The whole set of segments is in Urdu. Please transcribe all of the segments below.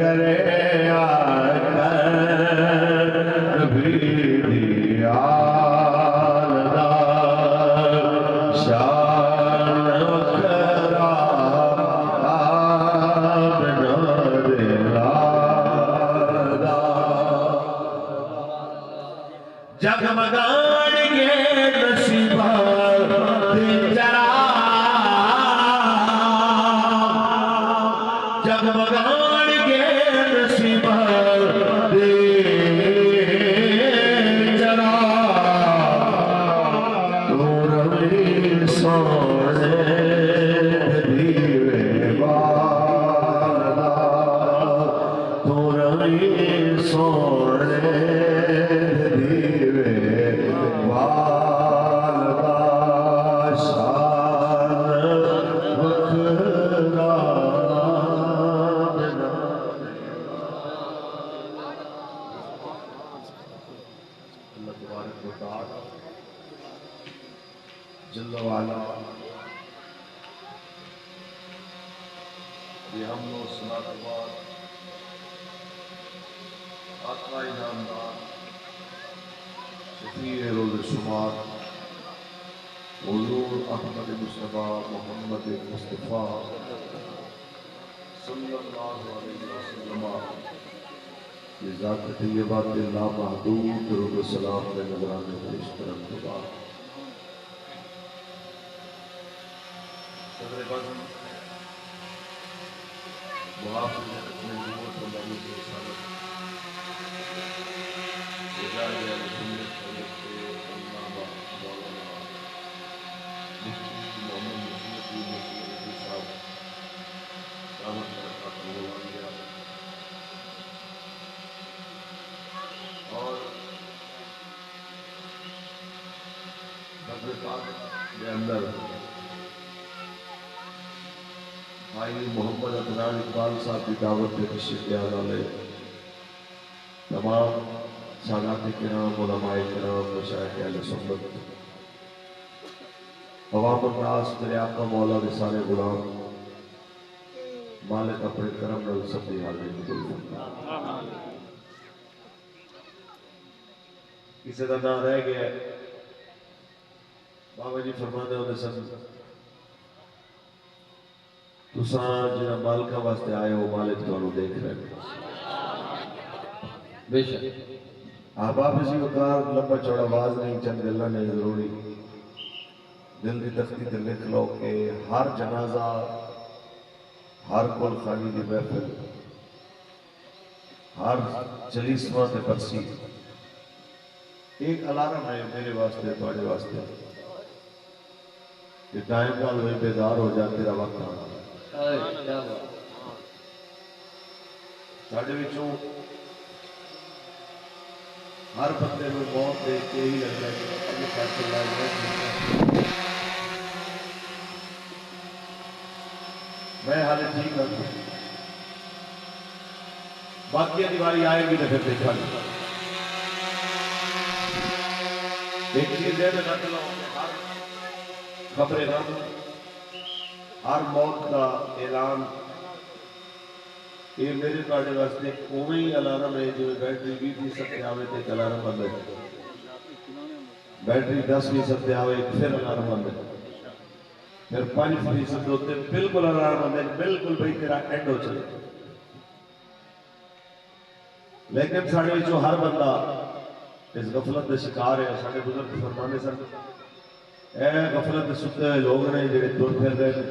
کرے آکر بھی دیال دار شان وکرا بنا دلال جگمگان کے نصیبہ جگمگان کے نصیبہ دے جرا تو روی سونے دیوے بالا تو روی سونے دیوے بالا شان وکھرا جل وعلا یہ ہم لوگ صلاۃ بعد آقا انعامدار شفیع روز شمار حضور احمد مصطفیٰ محمد مصطفیٰ صلی اللہ علیہ وسلم یہ ذات طیبہ لامحدود درود و سلام کے نظرانے پیش کرنے کے بعد صدر بزم محافظ اپنے نموت و نموت و رسالت رجائے علیہ سنت حضرت علامہ مولانا مفتی محمد نصیرالدین نصیرالدین صاحب دعوت برکات مولانا اور بدر پاک کے اندر بھائی محمد عدنان اقبال صاحب کی دعوت پہ تشریف لے آنے والے تمام سادات کرام علماء کرام مشائخ اہل سنت عوام الناس میرے آقا مولا کے سارے غلام مالک اپنے کرم نال سب دی حاضری قبول فرمائے کسی کا نام رہ گیا بابا جی فرماتے ہوتے سب تساں جنہاں مالکہ واسطے آئے ہو مالک تو انہوں دیکھ رہے ہیں بے شک احباب اسی وقار لمبا چوڑا باز نہیں چند اللہ نے ضروری دل دی تختی تے لکھ لو کہ ہر جنازہ ہر کل خانی دی محفل ہر چلیسواں تے برسی ایک الارم ہے میرے واسطے تواڈے واسطے کہ ٹائم نال ہوئی بیدار ہو جا تیرا وقت آنا ساڑھے وچوں ہر بندے میں موت دیکھ کے ہی لگ رہا ہے کہ اپنے فیصلہ لائے میں حالے ٹھیک ہوں باقی دیواری آئے گی تو پھر دیکھا نہیں ایک چیز ہے میں نہ چلاؤں ہر خبر غم ہر موت کا اعلان یہ میرے پاڑے واسطے اوہ ہی الارم ہے جو بیٹری 20% پہ آوے تھے ایک الارم بند ہے بیٹری 10% پہ آوے پھر الارم بند ہے پھر 5% ہوتے بالکل الارم بند ہے بالکل بھئی تیرا اینڈ ہو چلے لیکن ساڑھے جو ہر بندہ اس غفلت دے شکار ہے ساڑھے بزرگ فرمانے سن اے غفلت دے ستے ہوئے لوگ نے جڑے دور پھر رہے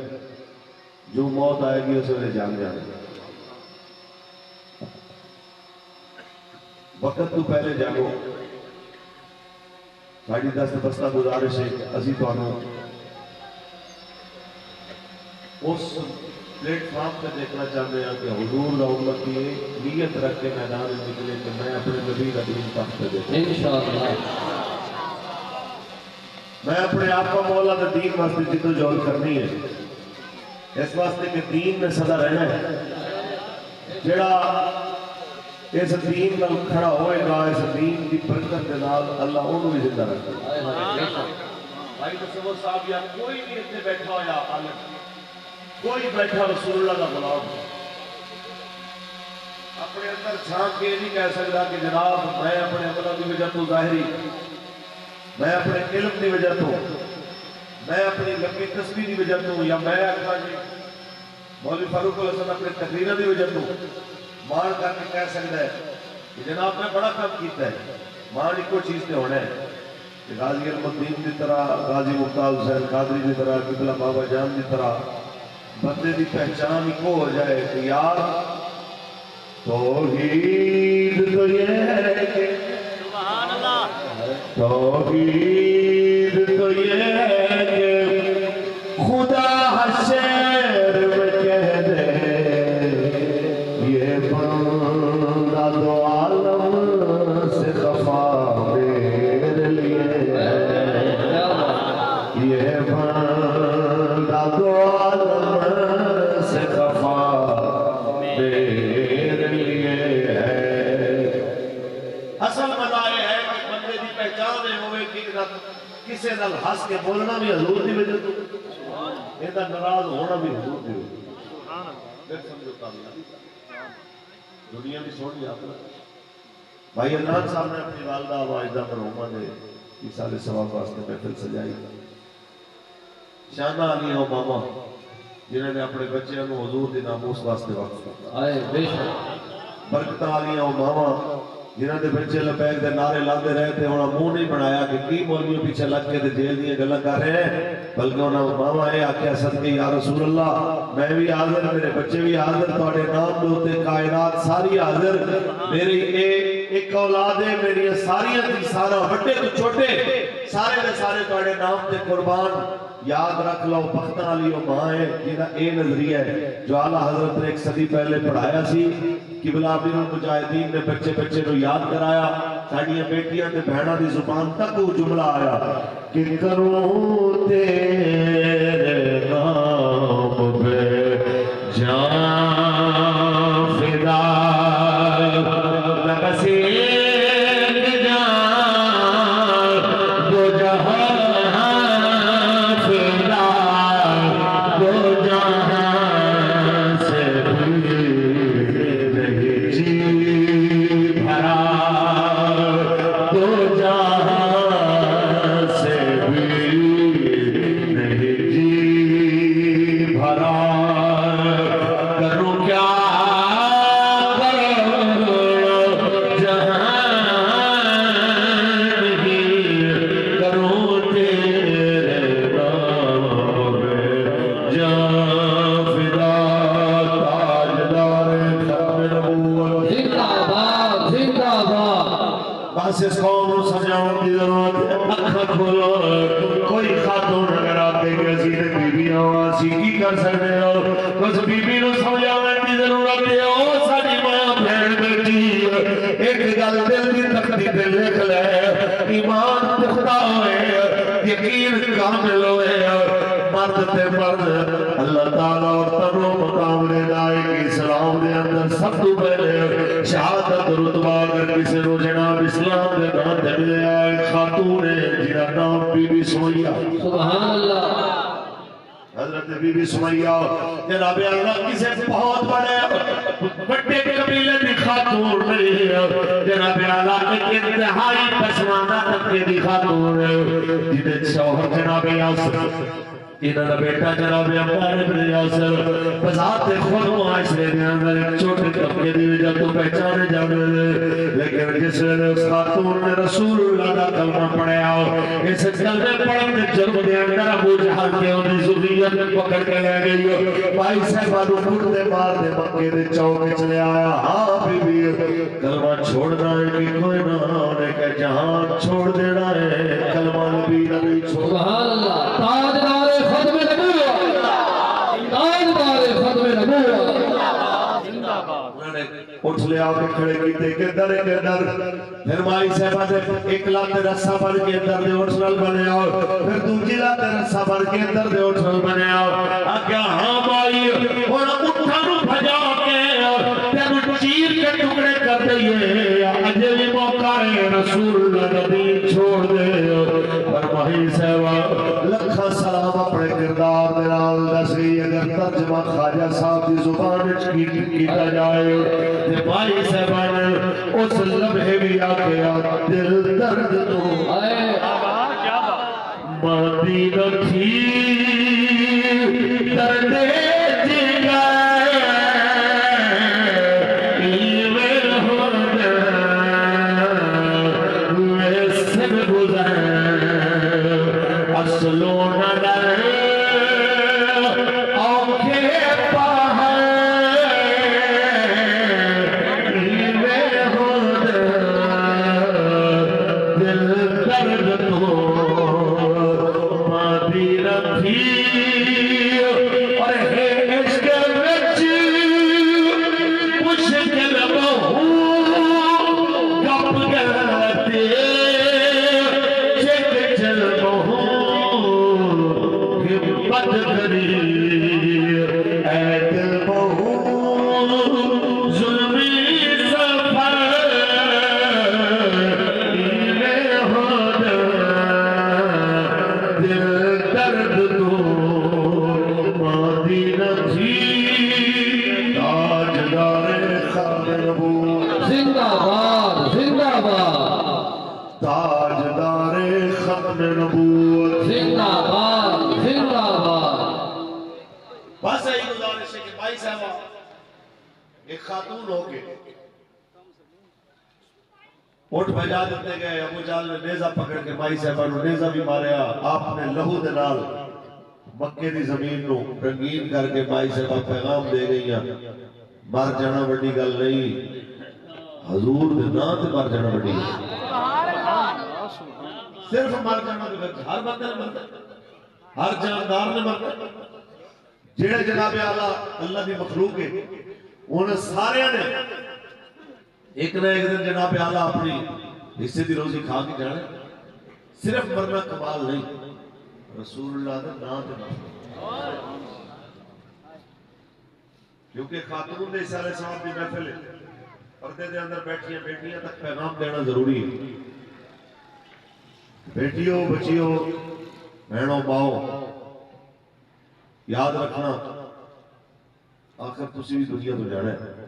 جو موت آئے گی اسے انہیں جان جانے وقت تو پہلے جانو ساڑھی دست بستہ گزارش ہے ازی توانو اس پلیٹ فارم پہ دیکھنا چاہتے ہیں کہ حضور دا امت کی نیت رکھ کے میدان نکلے کہ میں اپنے نبی کا دین تخت پہ دیکھوں انشاءاللہ میں اپنے آپ کو مولا دا دین واسطے جد و جہد کرنی ہے اس واسطے کہ دین میں سدا رہنا ہے جڑا اس دین نال کھڑا ہوئے گا اس دین کی برکت کے نال اللہ انہوں بھی زندہ رکھے بھائی تصور صاحب یا کوئی بھی اتنے بیٹھا ہو یا عالم کوئی بیٹھا رسول اللہ کا غلام اپنے اندر جھانک کے نہیں کہہ سکتا کہ جناب میں اپنے عملوں کی وجہ تو ظاہری، میں اپنے علم کی وجہ تو، میں اپنی لمبی تسبیح کی وجہ تو، یا میں جی مولوی فاروق الحسن اپنے تقریروں کی وجہ تو مان کر کے کہہ سکتا ہے کہ جناب میں بڑا کام کیتا ہے۔ مان ایک کوئی چیز نے ہونا ہے کہ غازی المدین کی طرح، غازی ممتاز حسین قادری کی طرح، قبلہ بابا جان کی طرح بندے کی پہچان ہی کو ہو جائے کہ یار توحید تو یہ ہے کہ سبحان اللہ، توحید تو یہ ہے کہ خدا حشر میں کہہ دے یہ بندہ دو عالم سے خفا میرے لیے ہے، یہ بندہ دو عالم سے خفا میرے لیے ہے۔ اصل مزہ یہ ہے کہ بندے دی پہچان ہے ہوئے کہ کسے نال ہس کے بولنا بھی حضور دی وجہ تو، یہ ناراض ہونا بھی حضور دی وجہ تو۔ پھر سمجھو کامیابی دنیا بھی سوڑی آپ بھائی عمران صاحب نے اپنی والدہ واجدہ مرحومہ نے ایسال ثواب واسطے محفل سجائی، شانہ علی و ماما جنہوں نے اپنے بچے انہوں حضور دی ناموس واسطے وقت کرتا، آئے بے شک برکتہ علی و ماما جنہوں نے بچے لپیک دے نعرے لاندے رہے تھے، انہوں منہ نہیں بنایا کہ کی مولویوں پیچھے لگ کے جیل دیئے گلہ کر رہے ہیں، بلکہ انہوں ماما اے آکھیا صدقے یا رسول اللہ میں بھی حاضر، میرے بچے بھی حاضر، توڑے نام دوتے کائنات ساری حاضر، میری ایک اولاد ہے، میری ساری تھی سارا بڑے تو چھوٹے سارے دے سارے توڑے نام تے قربان، یاد رکھ لو بختہ علی و ماں ہے جنہا اے نظریہ ہے جو اعلیٰ حضرت نے ایک صدی پہلے پڑھایا سی، قبلہ امیر المجاہدین نے بچے بچے کو یاد کرایا، ساڑیاں بیٹیاں تے بہنہ دی زبان تک وہ جملہ آیا کہ کروں تیرے نام پہ جان فدا لکسی اس قوم کو سجاؤں کی ضرورت ہے، اکھا کھولو کوئی خاتون اگر آپ دیکھ رسی نے بی بی آواسی کی کر سکتے ہو بس بی بی نو سمجھاؤں کی ضرورت ہے، او ساری ماں بھیڑ بیٹی ایک گل دل دی تختی دل لکھ لے ایمان پختہ ہوئے یقین کامل ہوئے مرد تے مرد اللہ تعالیٰ اور تنو مقام ردائی کی اسلام دے اندر سب تو پہلے شہادت رتبہ اگر کسی رو جناب اسلام دے نام دے ملے آئے خاتون ہے جنہا نام بی بی سمیہ سبحان اللہ، حضرت بی بی سمیہ جناب اللہ کسے بہت بڑے قبیلے دی خاتون نہیں ہے، جناب اللہ ایک انتہائی پسماندہ طبقے دی خاتون ہے جنہیں شوہر جناب یاسر انہاں بیٹا جناب عمار بن یاسر بذات خود معاشرے دے اندر ایک چھوٹے طبقے دی وجہ تو پہچانے جانے لیکن جس نے اس خاتون نے رسول اللہ کا کلمہ پڑھیا اس کلمے پڑھن دے جرم دے اندر ابو جہل کے انہیں ذریت میں پکڑ کے لے گئی بھائی صاحبہ نو پھٹ دے مار دے مکے دے چوکے چلے آیا ہاں بی بی کلمہ چھوڑنا ہے کہ کوئی نہ ہونے کہ جہان چھوڑ دینا ہے کلمہ نبی نبی چھوڑ سبحان اللہ، تاجدار ختم نبوت، تاجدار ختم نبوت، اٹھ لے آؤ کے کھڑے کیتے کے در پھر مائی صاحبہ دے ایک لاتے رسا بڑھ کے در دے اٹھنل بنے آؤ پھر دوجی لاتے رسا بڑھ کے در دے اٹھنل بنے آؤ آگیا ہاں مائی اور اٹھانو بھجا کے تیرو چیر کے ٹکڑے کر دئیے اجلی موقع ہے رسول اللہ نبی چھوڑ دے ماہی صاحب لکھا سلام اپنے کردار دے نال دس گئی اگر ترجمہ خواجہ صاحب کی زبان کیتا جائے تے ماہی صاحب نے اس لمحے بھی آکیا دل درد تو ماتی رکھی درد ایک خاتون ہو کے اٹھ بجا دیتے گئے ابو جال نے نیزہ پکڑ کے مائی صاحبہ نو نیزہ بھی ماریا آپ نے لہو دے نال مکے دی زمین نو رنگین کر کے مائی صاحبہ پیغام دے گئی ہیں مر جانا بڑی گل نہیں حضور دے نا تے مر جانا بڑی گل صرف مر جانا دے ہر بندے نے مرتا ہر جاندار نے مرتا جڑے جناب اعلیٰ اللہ دی مخلوق ہے انہیں سارے نے ایک نہ ایک دن جناب اعلیٰ اپنی حصے دی روزی کھا کے جانے صرف مرنا کمال نہیں رسول اللہ دے نا تے مرنا کیونکہ خاتون دے سارے صاحب دی محفل ہے پردے دے اندر بیٹھیاں بیٹیاں تک پیغام دینا ضروری ہے بیٹیوں بچیوں بہنوں ماؤں یاد رکھنا آخر تسی بھی دنیا تو جانا ہے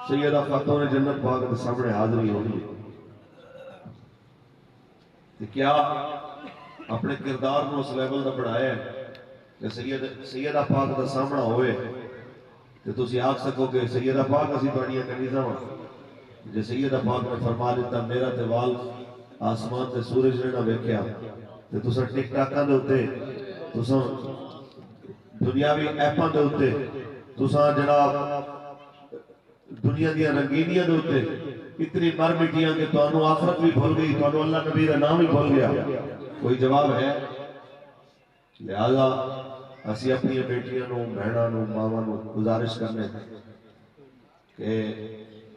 سیدہ خاتون جنت پاک کے سامنے حاضری ہونی ہے کہ کیا اپنے کردار کو اس لیول کا بڑھایا ہے کہ سیدہ پاک کا سامنا ہوئے کہ تسی آکھ سکو کہ سیدہ پاک اسی پڑھنی ہے کنیزہ ہوں جے سیدہ پاک نے فرما دیتا میرا تیوال آسمان تے سورج نے نہ بیکھیا تے تسا ٹک ٹاکاں دے ہوتے تسا دنیاوی ایپاں دے ہوتے تسا جناب دنیا دیا رنگینیاں دے ہوتے اتنی مر مٹیاں کہ تو انہوں آخرت بھی بھول گئی تو انہوں اللہ نبی کا نام ہی بھول گیا کوئی جواب ہے لہذا اسی اپنی بیٹیاں نو بہناں نو ماواں نو گزارش کرنے کہ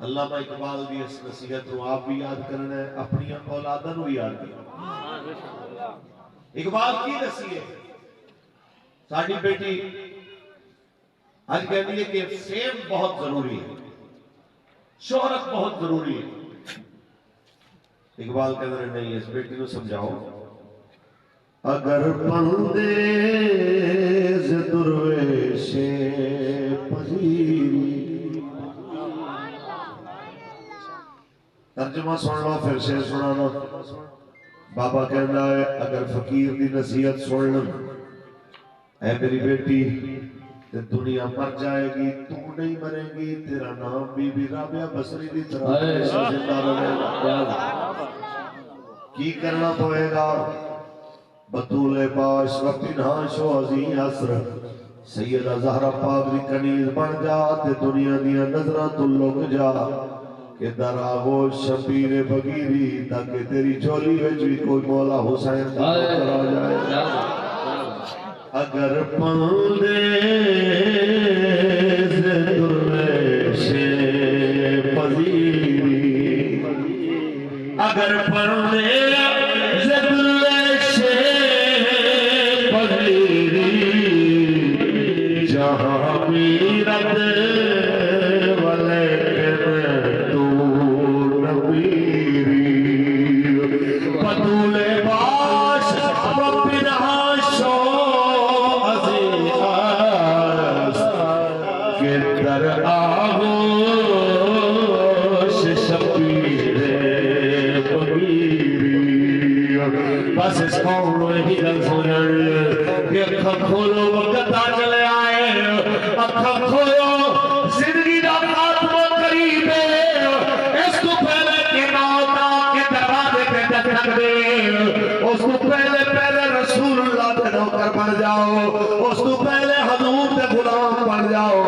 علامہ اقبال دی اس نصیحت کو آپ بھی یاد کرنا ہے اپنی اولاداں نو یاد کرنا اقبال کی نصیحت ساڈی بیٹی آج کہتی ہے کہ فیم بہت ضروری ہے شہرت بہت ضروری ہے اقبال کہہ رہے نہیں اس بیٹی کو سمجھاؤ اگر پندے درویش پذیری ترجمہ سن لو پھر شعر سنانا بابا کہنا ہے اگر فقیر دی نصیحت سن لو اے میری بیٹی تے دنیا مر جائے گی تو نہیں مرے گی تیرا نام بی بی رابعہ بصری دی طرح زندہ رہے گا کی کرنا پوئے گا بطول باش و پنہاش و عظیم عصر سیدہ زہرہ پاک دی کنیز بن جا تے دنیا دیا نظرہ تو لگ جا کہ در آغوش شبیر بگیری تاکہ تیری جھولی وچ بھی کوئی مولا حسین کا کرا جائے اگر پندے درویش پذیری اگر پندے درویش پذیری جہاں میرت بطول باش دے اس کو پہلے پہلے رسول اللہ دے نوکر بن جاؤ اس کو پہلے حضور دے غلام بن جاؤ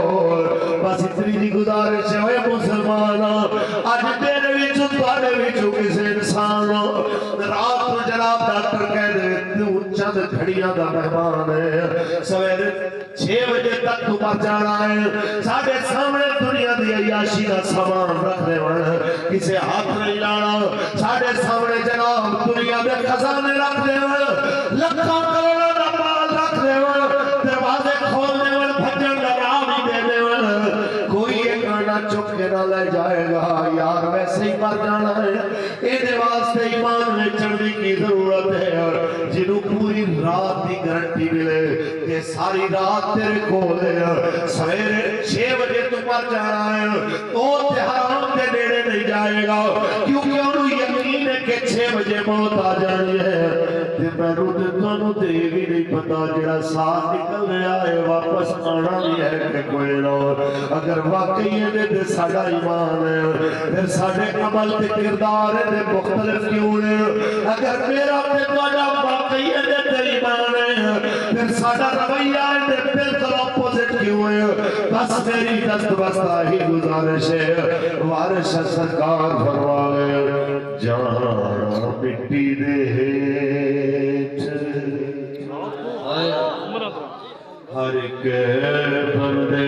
بس اتنی دی گزارش ہے مسلمان اج میرے وچوں تواڈے وچوں کسے انسان رات کو جناب ڈاکٹر کہہ دے تو چند گھڑیاں دا مہمان ہے سویرے 6 بجے تک تو مر جانا ہے ساڈے سامنے دنیا دی عیاشی دا سامان رکھ دے ون کسے ہاتھ نہیں لانا ساڈے سامنے جناب دنیا دے خزانے رکھ دے ون لکھاں کروڑاں دا مال رکھ دے ون دروازے کھول دے ون بھجن دا نام ہی دے دے ون کوئی ایک آنا چک کے نہ لے جائے گا یار ویسے ہی مر جانا ہے اے واسطے ایمان میں چڑھنے کی ضرورت ہے اور جنہوں پوری رات کی گارنٹی ملے کہ ساری رات تیرے کھول ہے سویرے 6 بجے تو مر جانا ہے تو حرام کے نیڑے نہیں جائے گا کیونکہ انہوں یقین ہے کہ 6 بجے موت آ جانی ہے تے میں تو دے بھی نہیں پتا جڑا ساتھ نکل رہا ہے واپس آنا بھی ہے کہ کوئی نہ اگر واقعی ہے تے ساڈا ایمان ہے پھر ساڈے عمل تے کردار ہے مختلف کیوں ہے اگر میرا تے تہاڈا واقعی ہے تے ایمان ہے پھر ساڈا رویہ ہے تے بالکل اپوزٹ کیوں ہے بس میری دست بستہ ہی گزارش ہے وارث سرکار فرمائے جان مٹی دے ہیٹھ ہر ایک بندے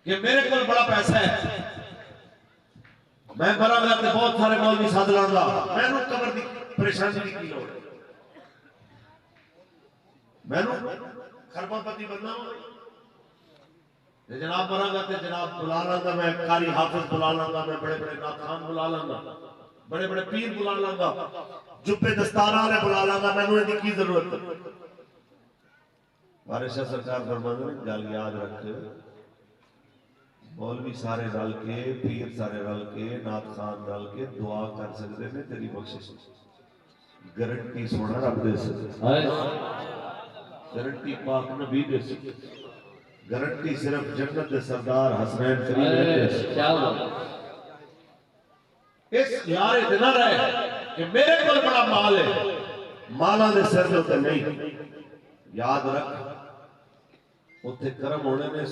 کہ میرے کو بڑا پیسہ ہے میں برا گا تے بہت سارے مولوی ساتھ لاؤں گا میں نو قبر دی پریشانی نہیں کی لوڑ میں نو خربہ پتی بننا ہوں جناب برا گا تے جناب بلا لاؤں گا میں قاری حافظ بلا لاؤں گا میں بڑے بڑے ناتخان بلا لاؤں گا بڑے بڑے پیر بلا لاؤں گا جبے دستاراں نے بلا لاؤں گا میں نو کی ضرورت ہے وارث سرکار فرماتے ہیں گل یاد رکھ مولوی سارے رل کے پیر سارے رل کے نات خان رل کے دعا کر سکتے ہیں تیری بخشش گارنٹی سونا رب دے سکتے گارنٹی پاک نبی دے سکتے گارنٹی صرف جنت دے سردار حسنین فرید دے سکتے اس یار اتنا رہے کہ میرے کو بڑا مال ہے مالا دے سر جو تے نہیں یاد رکھ اتھے کرم ہونے میں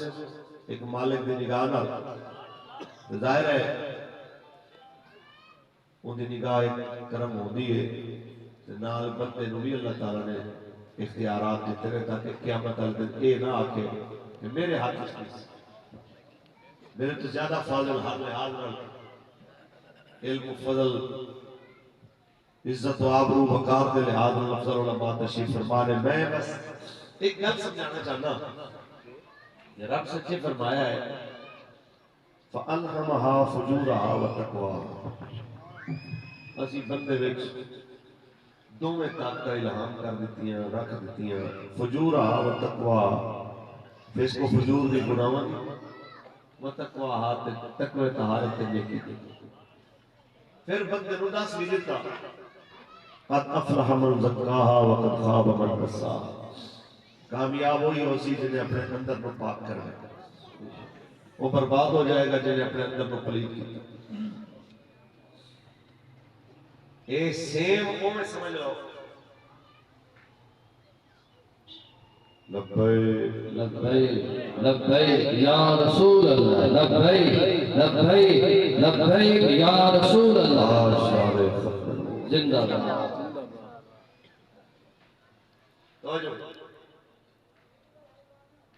ایک مالک دی نگاہ نہ ظاہر ہے ان دی نگاہ ایک کرم ہوندی ہے نال بندے نو بھی اللہ تعالیٰ نے اختیارات دیتے رہے تاکہ قیامت الدن اے نہ آکے کہ میرے ہاتھ اس میرے تو زیادہ فاضل ہر لحاظ رہا علم و فضل عزت و آبرو وقار دے لحاظ افضل علماء تشریف فرمانے میں بس ایک گل سمجھانا چاہنا یہ رب سچے فرمایا ہے فَأَلْهَمَهَا فُجُورَهَا وَتَقْوَاهَا اسی بندے وچ دو میں طاقت الہام کر دیتی ہیں رکھ دیتی ہیں فجورها وتقواها پھر اس کو فجور دی گناہاں وتقواها تقوی طہارت تے نیکی دی پھر بندے نو دس بھی دیتا قد افلح من زکاها وقد خاب من دساها کامیاب ہوئی اسی جنہیں اپنے اندر کو پاک کر لے وہ برباد ہو جائے گا جنہیں اپنے اندر کو پلید کی اے سیم وہ میں سمجھ رہا ہوں لبیک لبیک لبیک یا رسول اللہ لبیک لبیک لبیک یا رسول اللہ زندہ باد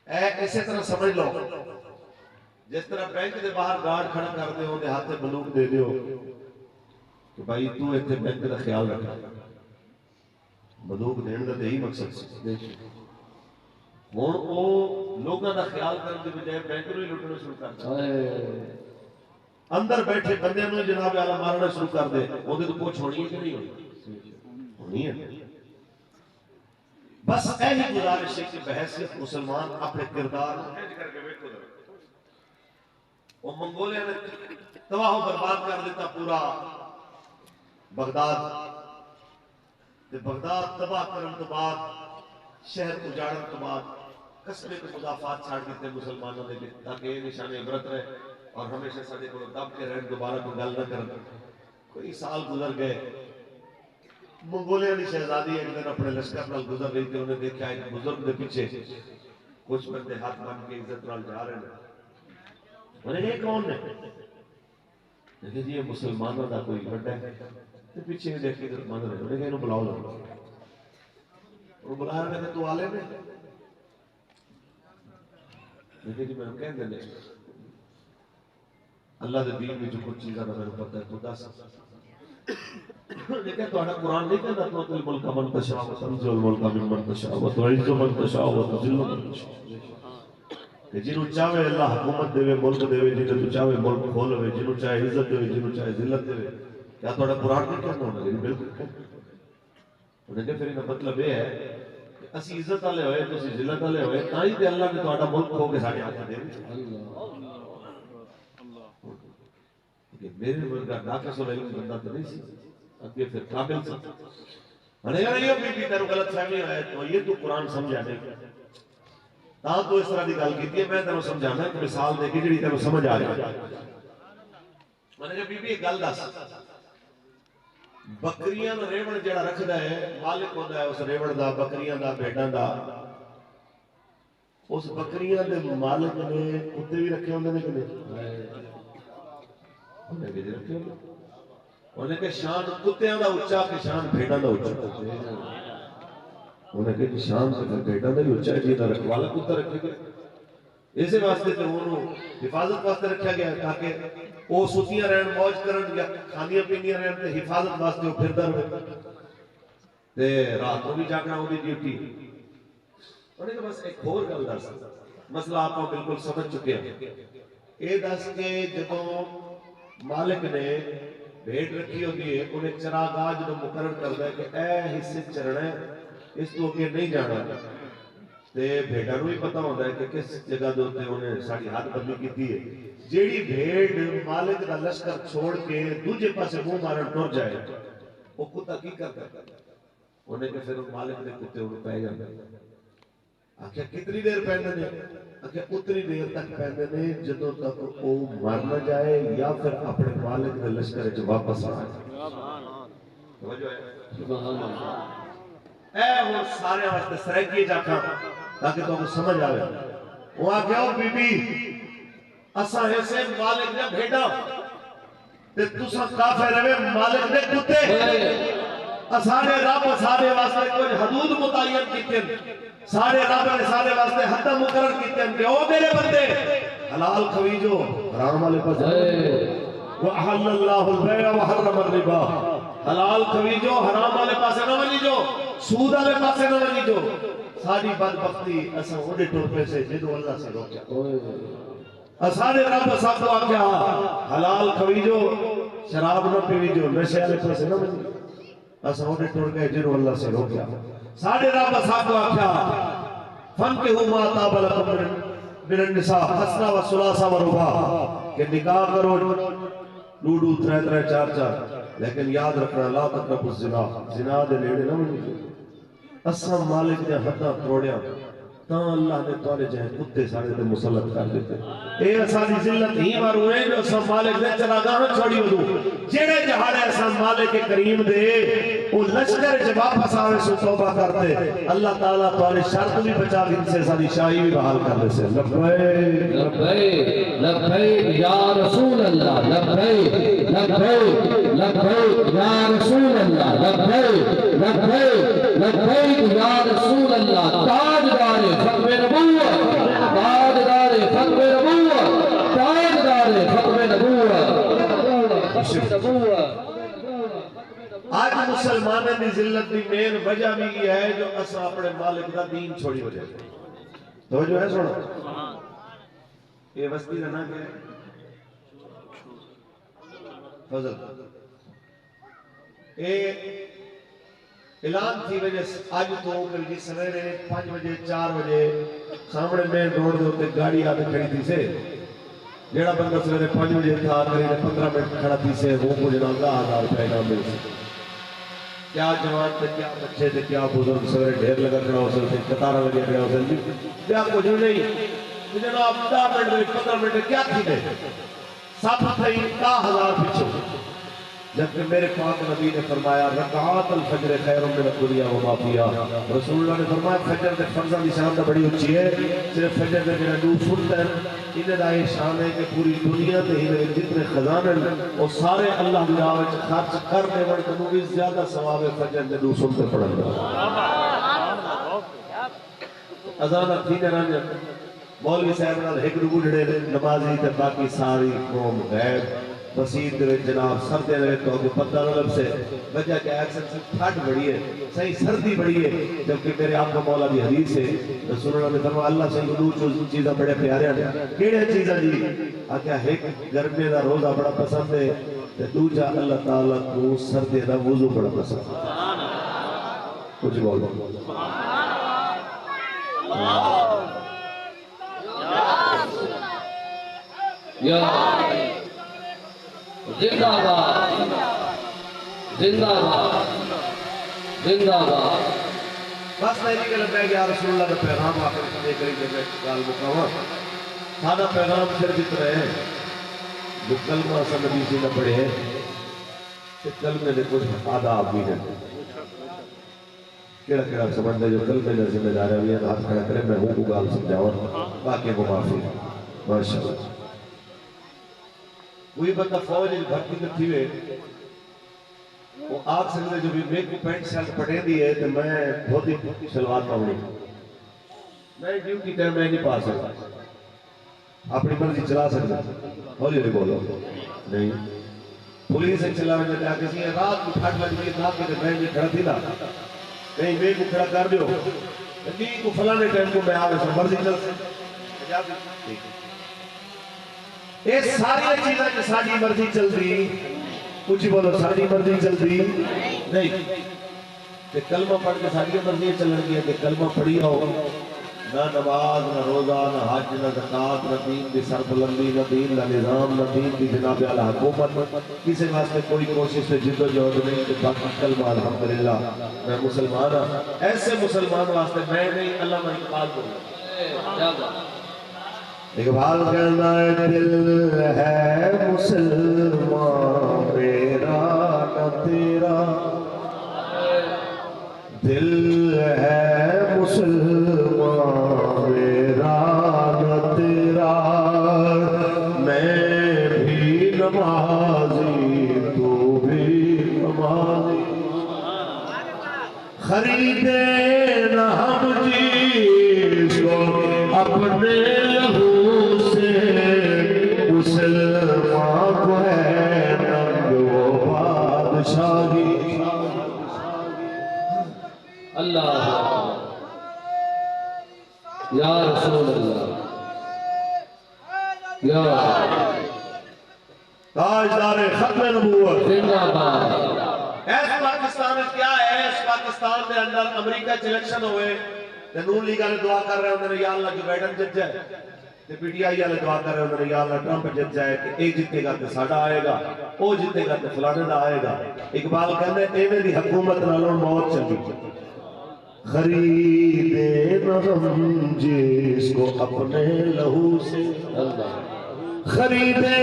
اے اسی طرح سمجھ لو جس طرح بینک دے باہر گارڈ کھڑا کر دے ہوں دے ہاتھ بندوق دے دیو کہ بھائی تو ایتھے بینک دا خیال رکھا، بندوق دین دا تے یہی مقصد سی۔ ہن او لوگاں دا خیال کرن دے بجائے بینک نوں ہی لٹنا شروع کر دے، اندر بیٹھے بندے نوں جناب اعلیٰ مارنا شروع کر دے، اودے تو پوچھ ہونی ہے کہ نہیں ہونی ہے۔ بس ایہی گزارش ہے کہ بحیثیت مسلمان اپنے کردار کر کے بیٹھو۔ وہ منگولیا نے تباہ و برباد کر دیتا پورا بغداد، بغداد تباہ کرنے تو بعد شہر اجاڑن تو بعد قصبے کے مضافات چھاڑ دیتے مسلمانوں نے تاکہ یہ نشان عبرت رہے اور ہمیشہ سارے کو دب کے رہن، دوبارہ کوئی گل نہ کرن۔ کوئی سال گزر گئے، منگولیا کی شہزادی ایک دن اپنے لشکر نال گزر رہی تھی، انہیں دیکھا ایک بزرگ کے پیچھے کچھ بندے ہاتھ بن کے عزت نال جا رہے ہیں۔ انہیں یہ کون ہے؟ دیکھیں جی یہ مسلمانوں کا کوئی بڑا ہے، پیچھے بھی دیکھ کے عزت مند رہے، انہیں کہا انہوں بلاؤ لگا، انہوں بلایا میں کہ تو آلے میں دیکھیں جی میں نے کہہ دیں اللہ دے دین میں جو کچھ چیزیں میں نے پتہ ہے تو دس دیکھیں تو قرآن نہیں کہتا تو تل ملک من تشاء و تنزع الملک ممن تشاء و تعز من تشاء و تذل من تشاء، کہ جنہوں چاہے اللہ حکومت دے ملک دے، جنہوں چاہے ملک کھولے، جنہوں چاہے عزت دے، جنہوں چاہے ذلت دے۔ کیا تو قرآن نہیں کہنا ہونا؟ لیکن بالکل کہنا۔ انہیں کہ پھر انہا مطلب یہ ہے کہ اسی عزت والے ہوئے تو اسی ذلت والے ہوئے تاہی تے اللہ نے تو ملک کھو کے ساڑھے آتا دے کہ میرے ملک کا ناقص اور علم بندہ تو نہیں سی، اب یہ پھر قابل سی۔ انہیں کہا یہ بھی تیرو غلط فہمی ہے تو یہ تو قرآن سمجھا نہیں تاں تو اس طرح دی گل کیتی ہے، میں تیرو سمجھانا ہے کہ مثال دے کے جڑی تیرو سمجھ آ جائے۔ میں نے کہا بی بی ایک گل دس، بکریاں دا ریوڑ جڑا رکھدا ہے مالک ہوتا ہے اس ریوڑ دا، بکریاں دا، بھیڈاں دا، اس بکریاں دے مالک نے کتے بھی رکھے ہوندے نے کہ نہیں؟ انہیں بھی رکھے ہوندے، انہیں کہ شان کتیاں دا اچھا کہ شان بھیڈاں دا اچھا، انہیں کہ شان بھیڈاں دا ہی اچھا ہے جی دا رکھوالا کتا رکھے گئے، اسے واسطے کہ انہوں حفاظت واسطے رکھا گیا تاکہ وہ سوتیاں رہن، موج کرن یا کھانیاں پینیاں رہن تے حفاظت واسطے وہ پھر در ہوئے تے رات کو بھی جاگنا ہو دی ڈیوٹی۔ انہیں کہ بس ایک اور گل دس، مسئلہ آپ کو بالکل سمجھ چکے ہیں، اے دس کے جدوں مالک نے بھیڑ رکھی ہوتی ہے انہیں چراگاہ جدوں مقرر کرتا ہے کہ اے حصے چرنا ہے اس تو کہ نہیں جانا، تے بھیڑاں نوں بھی پتہ ہوتا ہے کہ کس جگہ دے اوتے انہیں ساری حد بندی کیتی ہے۔ جیڑی بھیڑ مالک دا لشکر چھوڑ کے دوجے پاسے منہ مارن ٹر جائے وہ کتا کی کرتا ہے؟ انہیں کہ پھر مالک دے کتے انہوں پہ جاندے، آکھیا کتنی دیر پہندے نے؟ آکھیا اتنی دیر تک پہندے نے جدوں تک وہ مر نہ جائے یا پھر اپنے مالک دے لشکر وچ واپس آ جائے۔ توجہ ہے؟ سبحان اللہ۔ اے وہ سارے واسطے سرائکی جاکھاں تاکہ تو سمجھ آئے۔ وہ آگیا ہو بی بی اسا ایسے مالک نے بھیڑا تے تسا کافر رہے مالک نے کتے، سارے رب سارے واسطے کوئی حدود متعین کیتے ہیں، سارے رب نے سارے واسطے حد مقرر کیتے ہیں کہ او میرے بندے حلال کھویجو حرام والے پاس وَأَحَلَّ اللَّهُ الْبَيْعَ وَحَرَّمَ الرِّبَا، حلال کھویجو حرام والے پاسے نہ ونجو، سود والے پاسے نہ ونجو۔ ساری بدبختی اساں اوڈے ٹر پے سے جدوں اللہ سے روکیا، سارے رب سب کو آکھیا حلال کھویجو شراب نہ پیویجو، نشے والے پاسے نہ ونجو، اساں اوڈے ٹر گئے جدوں اللہ سے روکیا۔ سارے رب سب کو آکھیا فَانْكِحُوا مَا طَابَ لَكُم مِنَ النِّسَاءِ مَثْنَىٰ وَثُلَاثَ وَرُبَاعَ، کہ نکاح کرو ڈوڈو ترے ترے چار چار، لیکن یاد رکھنا لا تقربوا الزنا، زنا دے نیڑے نہ ونجو۔ اساں مالک نے حداں توڑیا تاں اللہ نے تواڈے جہے کتے سارے تے مسلط کر دیتے۔ اے اساں دی ذلت ہی مارو ہے جو اساں مالک نے چراگاہ چھوڑی ہو جڑے جہاڑے اساں مالک کریم دے او لشکر جب واپس آوے سو توبہ کرتے اللہ تعالیٰ تواڈے شرط بھی بچا کے سے ساری شاہی بھی بحال کر دے سے۔ لبیک لبیک لبیک یا رسول اللہ، لبیک لبیک لبیک یا رسول اللہ، لبیک لبیک لبیک یا رسول اللہ۔ تاجدار ختم نبوت، تاجدار ختم نبوت، نبوت آج مسلمانوں کی ذلت کی مین وجہ بھی یہ ہے جو اسا اپنے مالک کا دین چھوڑی وجہ تو جو ہے سونا یہ بستی کا نام کیا ہے فضل اعلان تھی وجہ آج تو کل سویرے 5 بجے 4 بجے سامنے مین روڈ دے گاڑی آتے کھڑی تھی سے جیڑا بندہ سویرے 5 بجے تھا کرے 15 منٹ کھڑا تھی سے وہ کو جناب 10,000 روپے انعام مل سے کیا جوان تھے کیا بچے تھے کیا بزرگ سویرے ڈھیر لگا کھڑا ہو سکتے قطار لگے کھڑا ہو سکتے کیا کچھ نہیں جناب 10 منٹ 15 منٹ کیا تھی دے سب تھے 10,000 پیچھے جبکہ میرے پاک نبی نے فرمایا رکعات الفجر خیر من الدنیا وما فیہا رسول اللہ نے فرمایا فجر دے فرضاں دی شان بڑی اونچی ہے صرف فجر دے جڑا نور سنتا ہے انہاں دا یہ شان ہے کہ پوری دنیا تے ہی جتنے خزانے وہ سارے اللہ دی راہ وچ خرچ کرنے ون تو بھی زیادہ ثواب ہے فجر دے نور سنتے پڑھن دا اذان تھی نے رن مولوی صاحب نال ایک دو جڑے نمازی تے باقی ساری قوم غیب بسیط دے جناب سردے دے تو کو پتہ نہ لب سے وجہ کہ اکثر سے ٹھنڈ بڑی ہے صحیح سردی بڑی ہے جبکہ میرے آپ کا مولا دی حدیث ہے رسول اللہ نے فرمایا اللہ سے دو چیزاں بڑے پیارے ہیں کیڑے چیزاں جی آکھیا ایک گرمی دا روزہ بڑا پسند ہے تے دوجا اللہ تعالی کو سردے دا وضو بڑا پسند ہے کچھ بولو یا زندہ باد زندہ باد زندہ باد بس میں یہ کہہ گیا رسول اللہ کا پیغام آخر کرنے کے لیے میں گال بکاؤں سادہ پیغام صرف اتنا ہے جو کلمہ سا نبی جی نے پڑھے ہیں کہ کلمے نے کچھ آداب بھی ہیں کیڑا کیڑا سمجھ دے جو کلمے نے ذمہ دار ہے ہاتھ کھڑا کرے میں ہوں کو گال سمجھاؤں باقی کو معافی ماشاءاللہ وہی بندہ فوج بھرتی میں تھی ہوئے وہ آگ سکتے جو بھی میرے کو پینٹ شرٹ پڑھے دی ہے تو میں بہت ہی شلوار پاؤنی میں ڈیوٹی ٹائم میں نہیں پا سکتا اپنی مرضی چلا سکتا ہولی ہولی بولو نہیں پولیس ایک چلا رہے ہیں کسی ہے رات کو پھٹ لگ گئی تھا کہ میں یہ کھڑا تھی نا نہیں میں کو کھڑا کر دیو نہیں کو فلانے ٹائم کو میں آگے سے مرضی چل سکتا یہ ساری چیزیں کہ ساری مرضی چل دی کچھ بولو ساری مرضی چل دی نہیں کہ کلمہ پڑھ کے ساری مرضی چلن گیا کہ کلمہ پڑھی ہو نہ نماز نہ روزہ نہ حج نہ زکات نہ دین کی سربلندی نہ دین کا نظام نہ دین کی جناب اعلی حکومت کسی واسطے کوئی کوشش سے جد و جہد نہیں کہ باقی کلمہ الحمدللہ میں مسلمان ہوں ایسے مسلمان واسطے میں نہیں علامہ اقبال بولوں اقبال کہنا ہے دل ہے مسلمان میرا نہ تیرا دل ہے مسلمان میرا نہ تیرا میں بھی نمازی تو بھی نمازی خریدے نہ ہم جس کو اپنے مسلمان کو ہے ننگ و بادشاہی اللہ یا رسول اللہ یا تاجدار ختم نبوت زندہ باد ایس پاکستان کیا ہے اس پاکستان کے اندر امریکہ الیکشن ہوئے نون لیگ والے دعا کر رہے ہیں یا اللہ جو بیڈن جت جائے پی ٹی آئی والے دعا کر رہے ہیں یا اللہ ٹرمپ جت جائے کہ اے جتے گا تو ساڈا آئے گا وہ جتے گا تو فلانے دا آئے گا اقبال کہتے ہیں ایویں دی حکومت نالوں موت چلی خریدے نہ ہم جس کو اپنے لہو سے خریدے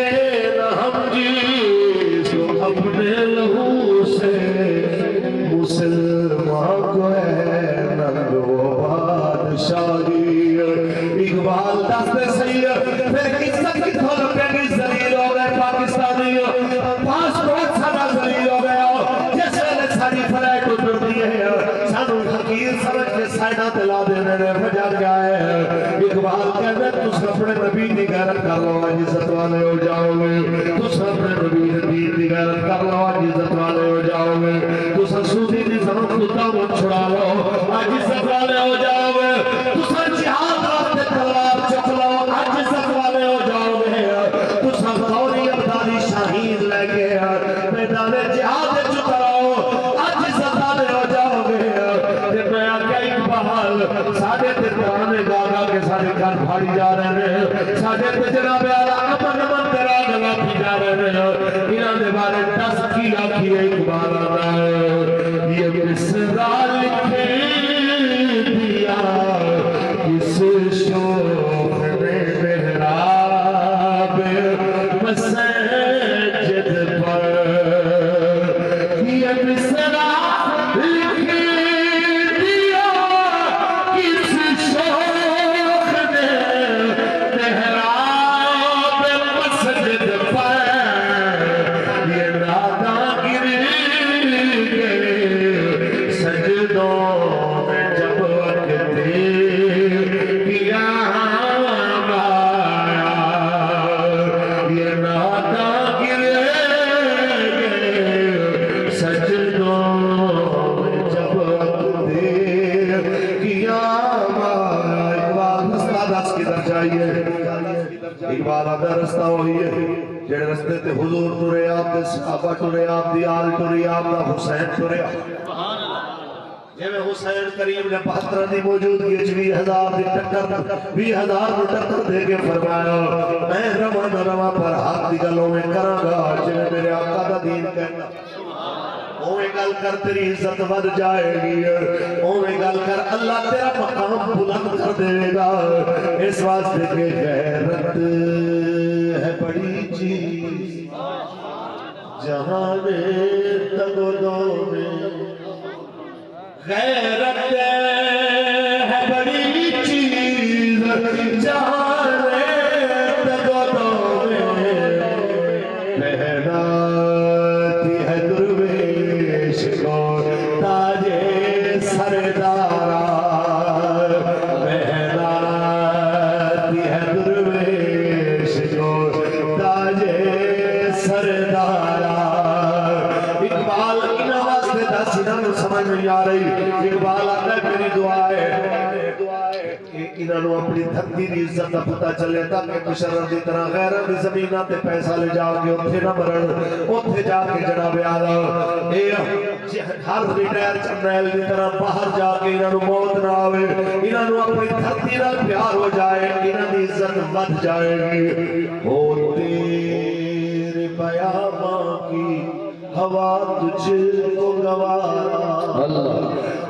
نہ ہم جس کو اپنے لہو سے مسلمان کو ہے ننگ و بادشاہی اقبال دستے سید پھر قصت کی تھول پیگی ذلیل ہو گئے پاکستانی پاسپورٹ سارا ذلیل ہو گیا جس ویلے ساری فلائٹ اتر دی ہے سانو حقیر سمجھ کے سائنہ دلا دینے نے وجہ کیا ہے اقبال کہتے ہیں تُس اپنے نبی دی دی غیرت کر لو اج عزت والے ہو جاؤ گے تسا اپنے نبی دے دین دی غیرت کر لو اج عزت والے ہو جاؤ گے تسا سودی دی ظلم تو دامن چھڑا لو اج عزت والے ہو جاؤ گے تسا جہاد واسطے تلوار چک لو اج عزت والے ہو جاؤ گے تسا غوری ابدالی شاہین لے کے میدان جہاد چتراؤ اج عزت والے ہو جاؤ گے تے میں آگے اقبال ساڈے تے ترانے گا گا کے سارے گھر بھاڑی جا رہے ہیں ساڈے تے جناب اعلیٰ امن امن تیرا گلا پھی جا رہے ہیں انہاں دے بارے دس کی آکھی اقبال آتا ہے یہ مصرع لکھے دیا کس شوق نے محراب مسجد پر یہ مصرع لکھے دیا کس شوق نے محراب مسجد پر یہ ناداں گر گئے سجدوں میں جب وقت قیام آیا یہ ناداں گر گئے سجدوں میں جب وقت قیام آیا اقبال رستہ دس کدھر جائیے اقبال آدھا رستہ ہوئی ہے جڑے رستے تے حضور ٹرے آپ دے صحابہ ٹرے آپ دی آل ٹرے آپ دا حسین ٹرے جے میں حسین کریم نے 72 دی موجودگی 20,000 دی ٹکر 20,000 دی ٹکر دے کے فرمایا میں رواں نہ رواں پر حق دی گلوں میں کراں گا جے میرے آقا دا دین کہنا اوے گل کر تیری عزت ود جائے گی اوے گل کر اللہ تیرا مقام بلند کر دے گا اس واسطے کہ غیرت ہے بڑی چیز جہاں میں تگدوں میں غیرت ہے بڑی چیز جہاں میں تگدوں میں پہناتی ہے درویش کو تاج سردارا پہناتی ہے درویش کو تاج سردارا اقبال انہاں واسطے دس انہاں سمجھ نہیں آ رہی اقبال آتا ہے میری دعا ہے کہ انہوں اپنی دھرتی دی عزت دا پتہ چلے تاکہ مشرف دی طرح غیرہ دی زمینہ تے پیسہ لے جا کے اتھے نہ مرن اتھے جا کے جناب اعلیٰ ہر ریٹائر چنیل دی طرح باہر جا کے انہوں موت نہ آوے انہوں اپنی دھرتی نہ پیار ہو جائے انہوں دی عزت بد جائے گی او تیرے پیاماں کی ہوا تجھ کو گوارا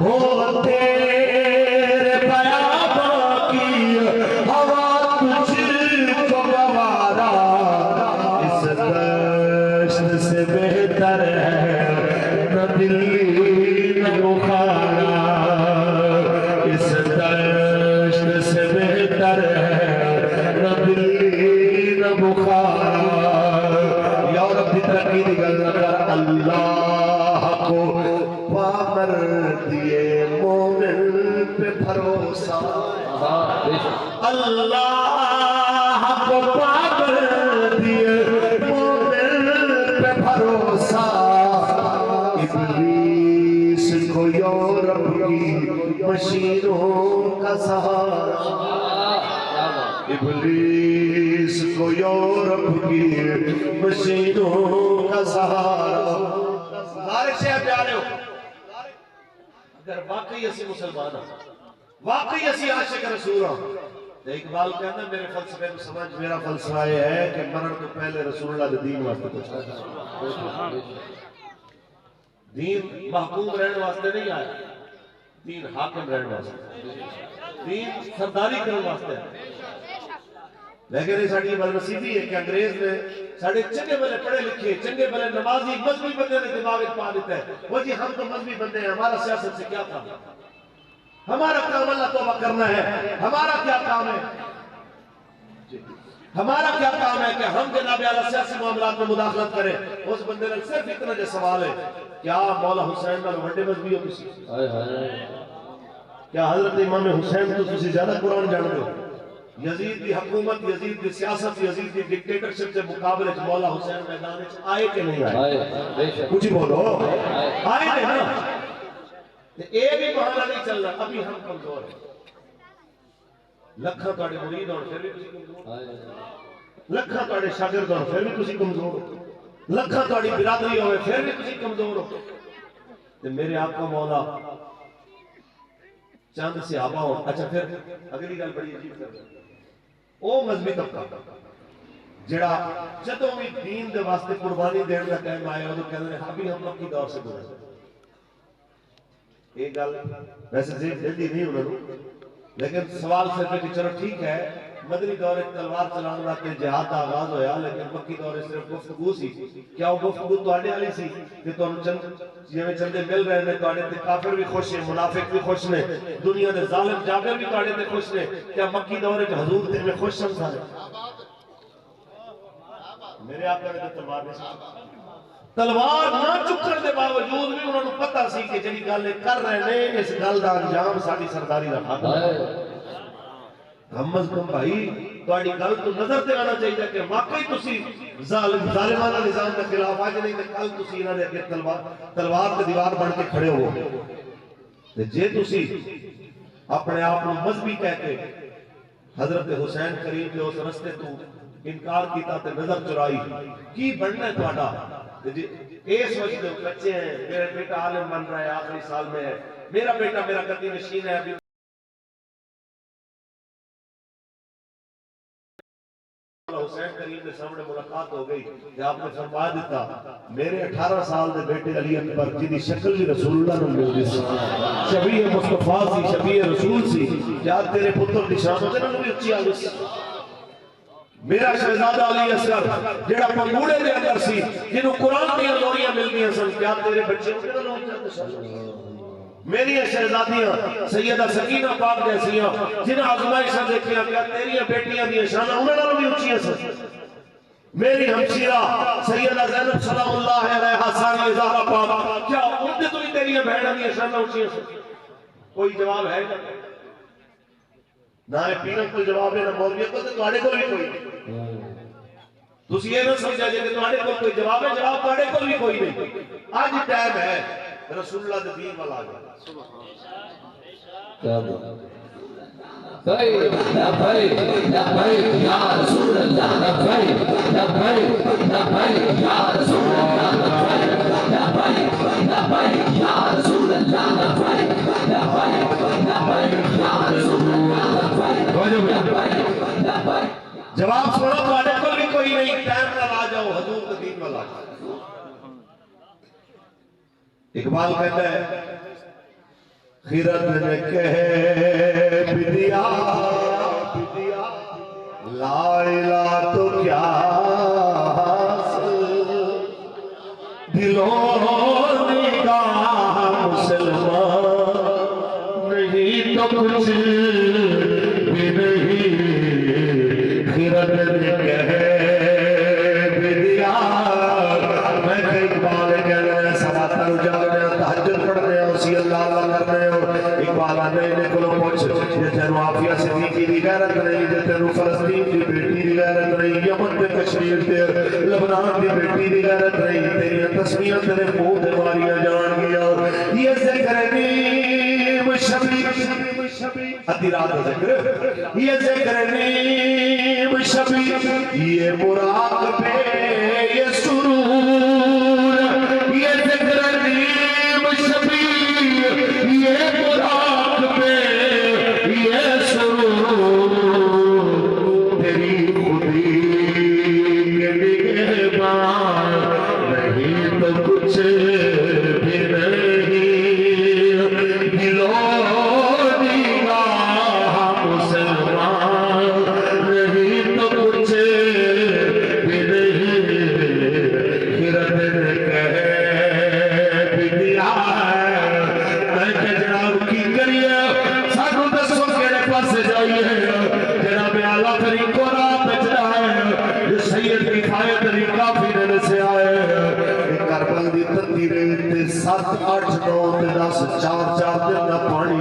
ہو تیرے پیاماں کی ہوا تجھ کو گوارا اس دشت سے بہتر ہے نہ دلی نہ بخارا اس دشت سے بہتر ہے نہ دلی نہ بخارا یورپ کی ترقی دی گل نہ کر اللہ کو پامر دیے مومن پہ بھروسہ اللہ کو پامر دیے مومن پہ بھروسہ ابلیس کو یورپ کی مشینوں کا سہارا ابلیس کو یورپ کی مشینوں کا سہارا بارش ہے پیارے ہو اگر واقعی اسی مسلمان ہیں واقعی اسی عاشق رسول ہیں تو اقبال کہنا میرے فلسفے میں سمجھ میرا فلسفہ یہ ہے کہ مرن تو پہلے رسول اللہ دے دین واسطے کچھ دین محکوم رہنے واسطے نہیں آیا دین حاکم رہنے واسطے دین سرداری کرنے واسطے لیکن یہ ساڑی بدنصیبی ہے کہ انگریز نے ساڑے چنگے بلے پڑھے لکھے چنگے بلے نمازی مذہبی بندے نے دماغ پا دیتا ہے وہ جی ہم تو مذہبی بندے ہیں ہمارا سیاست سے کیا کام ہے ہمارا کام اللہ توبہ کرنا ہے ہمارا کیا کام ہے ہمارا کیا کام ہے کہ ہم جناب اعلیٰ سیاسی معاملات میں مداخلت کریں اس بندے نے صرف اتنا جو سوال ہے کیا مولا حسین نال وڈے مذہبی ہو کسی کیا حضرت امام حسین تو تسی زیادہ قرآن جان دو یزید کی حکومت، یزید کی سیاست، یزید کی ڈکٹیٹرشپ سے مقابلے مولا حسین میدان آئے کہ نہیں آئے؟ کچھ بولو آئے کہ نا؟ ایک بھی بہانہ نہیں چل رہا، ابھی ہم کمزور ہیں۔ لکھاں تواڈے مرید ہون پھر بھی تسی کمزور، لکھاں تواڈے شاگرد ہون پھر بھی تسی کمزور، لکھاں تواڈی برادری ہوئے پھر بھی تسی کمزور ہو۔ تے میرے آقا مولا چند صحابہ ہوں۔ اچھا پھر اگلی گل بڑی عجیب کر رہے او مذہبی طبقہ جڑا جدوں بھی دین دے واسطے قربانی دین کا ٹائم آیا وہ کہتے ہیں ابھی ہم مکی دور سے گزرے۔ ایک گل ویسے ذہن جلدی نہیں انہوں لیکن سوال صرف ہے کہ چلو ٹھیک ہے مدنی دور ایک تلوار چلانے والا جہاد کا آغاز ہویا لیکن مکی دور صرف گفتگو سی۔ کیا وہ گفتگو تواڈے والی سی کہ تانوں چند جویں چندے مل رہے ہیں تواڈے تے کافر بھی خوش ہیں، منافق بھی خوش نے، دنیا دے ظالم جابر بھی تواڈے تے خوش نے؟ کیا مکی دور وچ حضور تے میں خوش سن سارے؟ میرے آقا نے تلوار نہیں سی، تلوار نہ چکن دے باوجود بھی انہوں نے پتہ سی کہ جڑی گل کر رہے ہیں اس گل دا انجام ساری سرداری دا خاتمہ ہے۔ کم از کم بھائی تواڈی گل تو نظر تے آنا چاہیے کہ واقعی تسی ظالمانہ نظام کے خلاف آج نہیں تے کل تسی انہاں دے اگے تلوار تے دیوار بن کے کھڑے ہو تے جے تسی اپنے آپ کو مذہبی کہہ کے حضرت حسین کریم کے اس رستے تو انکار کیتا تے نظر چرائی کی بننا ہے تواڈا؟ اس وجہ بچے ہیں، میرا بیٹا عالم بن رہا ہے آخری سال میں ہے، میرا بیٹا میرا قدی نشین ہے، ابھی حسین کریم کے سامنے ملاقات ہو گئی کہ آپ نے فرما دیتا میرے 18 سال دے بیٹے علی اکبر جی دی شکل بھی رسول اللہ نے مل دی سی، شبیہ مصطفیٰ سی، شبیہ رسول سی، کیا تیرے پتر دی شان ہوتے نا بھی اچھی آگے سی؟ میرا شہزادہ علی اصغر جڑا پنگوڑے دے اندر سی جنہوں قرآن دیا لوڑیاں مل دیا سن، کیا تیرے بچے ہوتے نا لوڑیاں؟ میری شہزادیاں سیدہ سکینہ پاک جیسیاں جنہیں آزمائشاں دیکھیاں، کیا تیری بیٹیاں دیا شانہ انہوں نے بھی اچھیاں سن؟ میری ہمشیرہ سیدہ زینب سلام اللہ علیہ ثانی زہرا پاک، کیا ان دے تو بھی تیری بہنوں دیا شانہ اچھیاں سن؟ کوئی جواب ہے کیا؟ نہ پیروں کو جواب ہے نہ مولویوں کو، تو تواڈے کو بھی کوئی نہیں۔ تسی یہ نہ سمجھا جائے کہ تواڈے کو کوئی جواب ہے، جواب تواڈے کو بھی کوئی نہیں۔ آج ٹائم ہے رسول اللہ دے دین والا آ جائے۔ کیا بات لبیک لبیک لبیک یا رسول اللہ، لبیک لبیک لبیک یا رسول اللہ، لبیک لبیک یا رسول اللہ، لبیک لبیک لبیک یا رسول اللہ، جواب سنو تواڈے کو بھی کوئی نہیں، ٹائم نہ آ جاؤ حضور دے دین والا آ جائے۔ اقبال کہتا ہے خیرت نے کہہ بدیا لا الہ تو کیا دلوں نگاہ مسلمان نہیں تو کچھ بھی نہیں، خیرت نے کہہ بدیا میں کہ اقبال کہنے سواتر اجاگنے تحجد پڑھنے اسی اللہ کرنے اقبال آنے کو پوچھ یہ تینو آفیہ صدیقی دی غیرت نہیں، یہ تینو فلسطین دی بیٹی دی غیرت نہیں، یمن دے کشمیر دے لبنان دی بیٹی دی غیرت نہیں، تیری تسمیاں تیرے منہ دے ماریاں جان گیا، یہ ذکر نیم شبی ادھی رات کا ذکر، یہ ذکر نیم شبی یہ مراقبے یہ سرور، یہ ذکر نیم شبی یہ مراقبے یہ سرور، تیری خودی کے نگہبان نہیں تو کچھ بھی نہیں، دلوں نگاہ مسلمان نہیں تو کچھ بھی نہیں، خیرت نے کہہ بدیا میں کہ جناب کی کریے سانو دسو کیڑے پاسے جائیے، جناب اعلیٰ ترین کو راہ پہ جائے، جو سید کفایت علی کافی نے سے آئے، کربل دی تندیرے تے 7 8 9 10 4 4 دن نہ پانی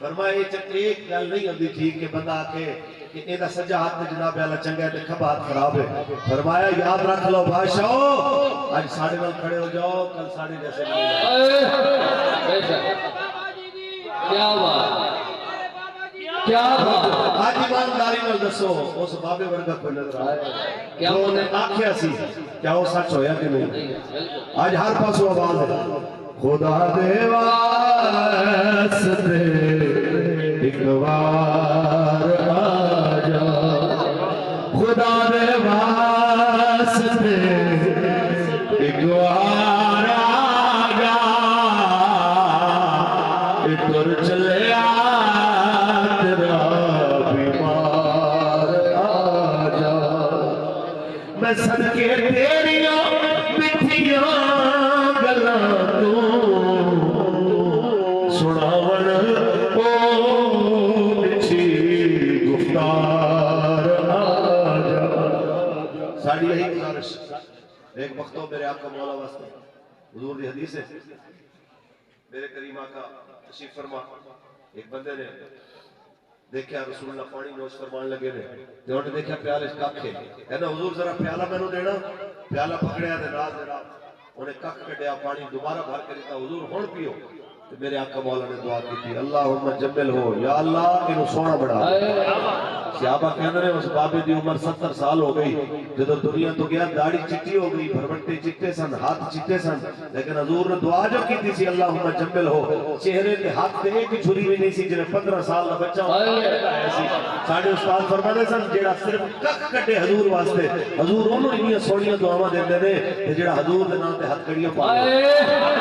فرمایا ایک گل نہیں ہوتی ٹھیک کہ بندہ آ کے کہ یہ سجا ہاتھ جناب والا چنگا ہے تے کھبا ہاتھ خراب ہے. فرمایا یاد رکھ لو بادشاہ اج ساڈے نال کھڑے ہو جاؤ کل ساڈے جیسے بنے جاؤ. کیا بات کیا بات آج ایمانداری نال دسو اس بابے ورگا کوئی نظر آیا کیا جو انہیں آکھیا سی کیا وہ سچ ہویا کہ نہیں؟ آج ہر پاسوں آواز ہے خدا دے واسطے ایک بار آ جا خدا دے واسطے ایک بار آ جا ادھر چلے آ تیرا بیمار آ جا میں صدقے تیریاں مٹھیاں گلاں تو سناون او مٹھی گفتار آ جا. ساڑی یہی گزارش ایک وقتوں میرے آقا مولا واسطے حضور دی حدیث ہے میرے کریم آقا تشریف فرما ایک بندے نے دیکھا رسول اللہ پانی نوش فرمان لگے نے تے انہوں نے دیکھا پیالے کک ہے کہنا حضور ذرا پیالہ میں نو دینا پیالہ پکڑیا تے نال جناب انہیں کک کٹیا پانی دوبارہ بھر کے دیتا حضور ہن پیو تے میرے آقا مولا نے دعا کی تھی اللہم جمل ہو یا اللہ انہوں سونا بڑھا. صحابہ کہنے رہے اس بابے دی عمر 70 سال ہو گئی جدو دنیا تو گیا داڑھی چٹی ہو گئی بھربٹے چٹے سن ہاتھ چٹے سن لیکن حضور نے دعا جو کی تھی سی اللہم جمل ہو چہرے کے ہاتھ دے ایک جھری بھی نہیں سی جنہیں 15 سال کا بچہ ساڑھے استاد فرماتے سن جیڑا صرف کک کٹے حضور واسطے حضور انہوں انہی سونیاں دعاواں دیندے نے جیڑا حضور دے نام تے ہتھ کڑیاں پا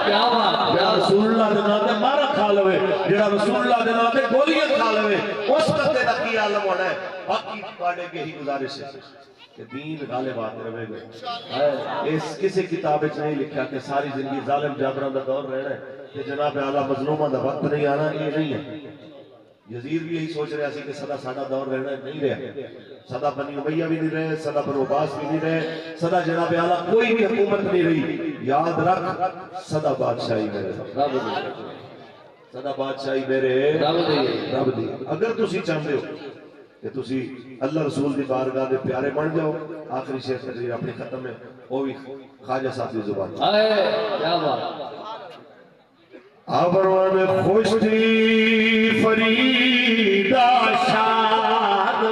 کیا بات جیڑا رسول اللہ دے نام تے مارا کھا لوے جیڑا رسول اللہ دے نام تے گولیاں کھا لوے اس بندے دا کی عالم ہونا ہے. باقی پاڑے کے ہی گزارش ہے کہ دین غالب آتے رہے گا. اس کسی کتاب وچ نہیں لکھا کہ ساری زندگی ظالم جابراں دا دور رہنا ہے کہ جناب اعلیٰ مظلوماں دا وقت نہیں آنا یہ نہیں ہے. یزید بھی یہی سوچ رہا سی کہ سدا ساڈا دور رہنا ہے نہیں رہا سدا بنی امیہ بھی نہیں رہے سدا بنو عباس بھی نہیں رہے سدا جناب اعلیٰ کوئی بھی حکومت نہیں رہی. یاد رکھ سدا بادشاہی میرے سدا بادشاہی میرے رب دی. اگر تسی چاہتے ہو کہ تسی اللہ رسول دی بارگاہ دے پیارے بن جاؤ آخری شیخ تقریر اپنی ختم ہے وہ بھی خواجہ صاحب دی زبان کیا بات آبروان خوش دی فریدہ شاد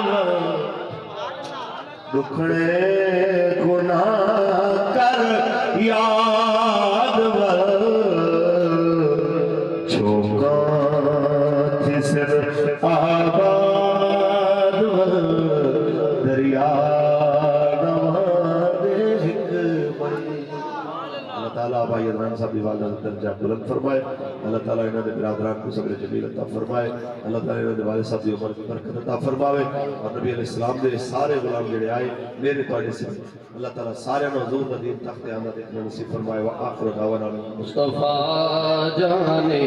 دکھڑے گناہ کر یاد چھوکاں تھی صرف آباد دریا نواں دے ہک بڑی. اللہ تعالیٰ آبائی ادران صاحب دی والدہ درجہ بلند فرمائے. اللہ تعالیٰ انہوں نے برادران کو صبر جمیل عطا فرمائے. اللہ تعالیٰ انہوں نے والد صاحب دی عمر کی برکت عطا فرمائے اور نبی علیہ السلام دے سارے غلام جڑے آئے میرے توڑے سے اللہ تعالیٰ سارے حضور ندیم تخت آمد ایک نصیب فرمائے. وآخر دعوانا مصطفیٰ جانے